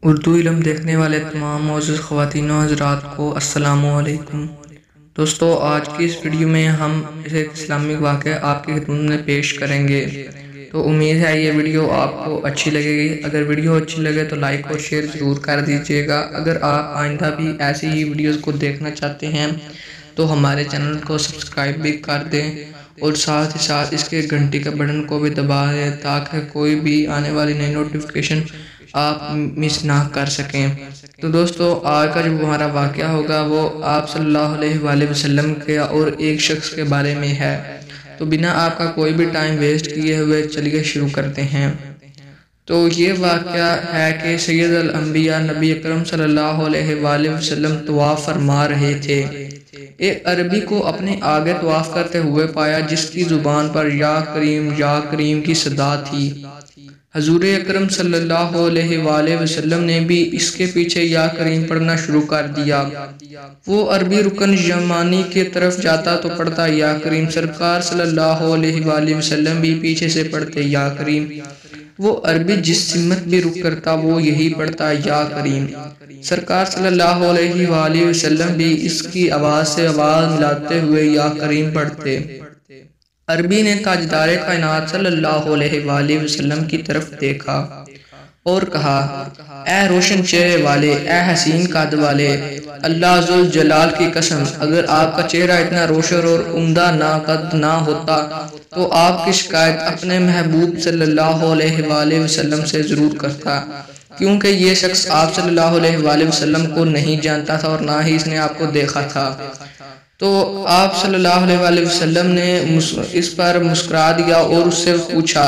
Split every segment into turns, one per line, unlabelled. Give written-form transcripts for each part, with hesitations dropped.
اردو علم دیکھنے والے تمام معزز خواتین و حضرات کو السلام علیکم۔ دوستو، آج کی اس ویڈیو میں ہم ایک اسلامک واقعہ آپ کی خدمت میں پیش کریں گے۔ تو امید ہے یہ ویڈیو آپ کو اچھی لگے گی۔ اگر ویڈیو اچھی لگے تو لائک اور شیئر ضرور کر دیجیے گا۔ اگر آپ آئندہ بھی ایسی ہی ویڈیوز کو دیکھنا چاہتے ہیں تو ہمارے چینل کو سبسکرائب بھی کر دیں اور ساتھ ہی ساتھ اس کے گھنٹی کے بٹن کو بھی دبا دیں تاکہ کوئی بھی آنے والی نئی نوٹیفیکیشن آپ مس نہ کر سکیں۔ تو دوستو، آج کا جو ہمارا واقعہ ہوگا وہ آپ صلی اللہ علیہ وآلہ وسلم کے اور ایک شخص کے بارے میں ہے۔ تو بنا آپ کا کوئی بھی ٹائم ویسٹ کیے ہوئے چلیے شروع کرتے ہیں۔ تو یہ واقعہ ہے کہ سید الانبیاء نبی اکرم صلی اللہ علیہ وآلہ وسلم طواف فرما رہے تھے۔ ایک عربی کو اپنے آگے طواف کرتے ہوئے پایا جس کی زبان پر یا کریم کی صدا تھی۔ حضور اکرم صلی اللہ علیہ وآلہ وسلم نے بھی اس کے پیچھے یا کریم پڑھنا شروع کر دیا۔ وہ عربی رکن یمانی کی طرف جاتا تو پڑھتا یا کریم، سرکار صلی اللہ علیہ وآلہ وسلم بھی پیچھے سے پڑھتے یا کریم۔ وہ عربی جس سمت بھی رخ کرتا وہ یہی پڑھتا یا کریم، سرکار صلی اللہ علیہ وآلہ وسلم بھی اس کی آواز سے آواز ملاتے ہوئے یا کریم پڑھتے۔ عربی نے تاجدار کائنات صلی اللہ علیہ وآلہ وسلم کی طرف دیکھا اور کہا، اے روشن چہرے والے، اے حسین قد والے، اللہ ذوالجلال کی قسم، اگر آپ کا چہرہ اتنا روشن اور عمدہ قد نہ ہوتا تو آپ کی شکایت اپنے محبوب صلی اللہ علیہ وآلہ وسلم سے ضرور کرتا، کیونکہ یہ شخص آپ صلی اللہ علیہ وآلہ وسلم کو نہیں جانتا تھا اور نہ ہی اس نے آپ کو دیکھا تھا۔ تو آپ صلی اللہ علیہ وآلہ وسلم نے اس پر مسکرا دیا اور اس سے پوچھا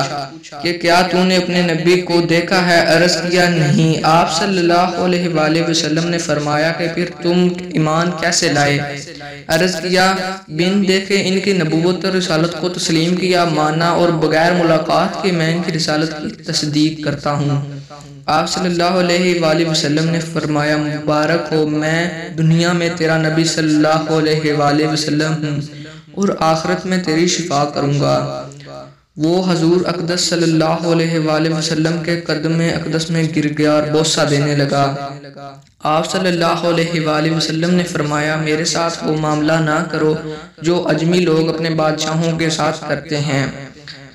کہ کیا تو نے اپنے نبی کو دیکھا ہے؟ عرض کیا نہیں۔ آپ صلی اللہ علیہ وآلہ وسلم نے فرمایا کہ پھر تم ایمان کیسے لائے؟ عرض کیا، بن دیکھے ان کی نبوت اور رسالت کو تسلیم کیا، مانا اور بغیر ملاقات کے میں ان کی رسالت کی تصدیق کرتا ہوں۔ آپ صلی اللہ علیہ وآلہ وسلم نے فرمایا، مبارک ہو، میں دنیا میں تیرا نبی صلی اللہ علیہ وآلہ وسلم ہوں اور آخرت میں تیری شفاع کروں گا۔ وہ حضور اقدس صلی اللہ علیہ وآلہ وسلم کے قدم اقدس میں گر گیا اور بوسہ دینے لگا۔ آپ صلی اللہ علیہ وآلہ وسلم نے فرمایا، میرے ساتھ وہ معاملہ نہ کرو جو عجمی لوگ اپنے بادشاہوں کے ساتھ کرتے ہیں۔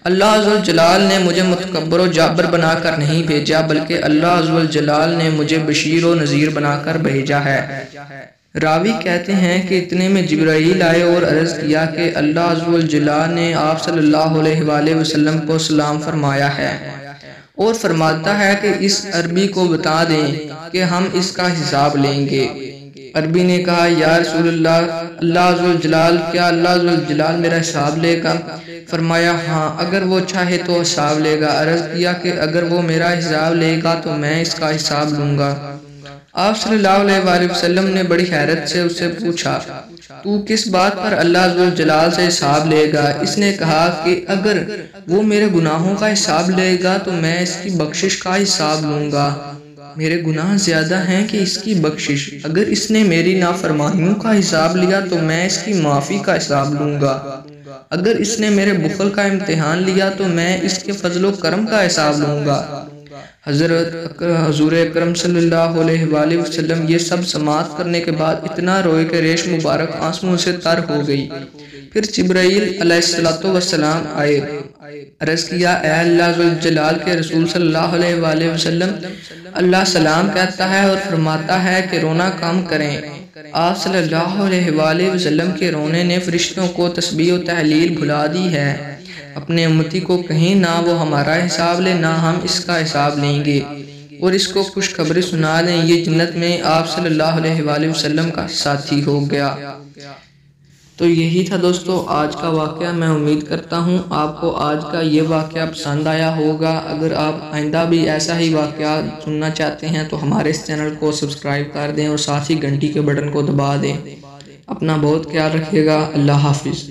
اللہ ذوالجلال نے مجھے متکبر و جابر بنا کر نہیں بھیجا، بلکہ اللہ ذوالجلال نے مجھے بشیر و نذیر بنا کر بھیجا ہے۔ راوی کہتے ہیں کہ اتنے میں جبرائیل آئے اور عرض کیا کہ اللہ ذوالجلال نے آپ صلی اللہ علیہ وآلہ وسلم کو سلام فرمایا ہے اور فرماتا ہے کہ اس عربی کو بتا دیں کہ ہم اس کا حساب لیں گے۔ عربی نے کہا، یا رسول اللہ، اللہ ذوالجلال، کیا اللہ ذوالجلال میرا حساب لے گا؟ فرمایا، ہاں، اگر وہ چاہے تو حساب لے گا۔ عرض کیا کہ اگر وہ میرا حساب لے گا تو میں اس کا حساب لوں گا۔ آپ صلی اللہ علیہ وآلہ وسلم نے بڑی حیرت سے اس سے پوچھا، تو کس بات پر اللہ ذوالجلال سے حساب لے گا؟ اس نے کہا کہ اگر وہ میرے گناہوں کا حساب لے گا تو میں اس کی بخشش کا حساب لوں گا۔ میرے گناہ زیادہ ہیں کہ اس کی بخشش۔ اگر اس نے میری نافرمانیوں کا حساب لیا تو میں اس کی معافی کا حساب لوں گا۔ اگر اس نے میرے بخل کا امتحان لیا تو میں اس کے فضل و کرم کا حساب لوں گا۔ حضور اکرم صلی اللہ علیہ وآلہ وسلم یہ سب سماعت کرنے کے بعد اتنا روئے کہ ریش مبارک آنسوؤں سے تر ہو گئی۔ پھر جبرائیل علیہ السلام آئے، عرض کیا، اے اللہ ذوالجلال کے رسول صلی اللہ علیہ وآلہ وسلم، اللہ سلام کہتا ہے اور فرماتا ہے کہ رونا کم کریں۔ آپ صلی اللہ علیہ وآلہ وسلم کے رونے نے فرشتوں کو تسبیح و تحلیل بھلا دی ہے۔ اپنے امتی کو کہیں نہ وہ ہمارا حساب لے نہ ہم اس کا حساب لیں گے، اور اس کو خوشخبری سنا دیں، یہ جنت میں آپ صلی اللہ علیہ وآلہ وسلم کا ساتھی ہو گیا۔ تو یہی تھا دوستو آج کا واقعہ۔ میں امید کرتا ہوں آپ کو آج کا یہ واقعہ پسند آیا ہوگا۔ اگر آپ آئندہ بھی ایسا ہی واقعہ سننا چاہتے ہیں تو ہمارے اس چینل کو سبسکرائب کر دیں اور ساتھ ہی گھنٹی کے بٹن کو دبا دیں۔ اپنا بہت خیال رکھیے گا۔ اللہ حافظ۔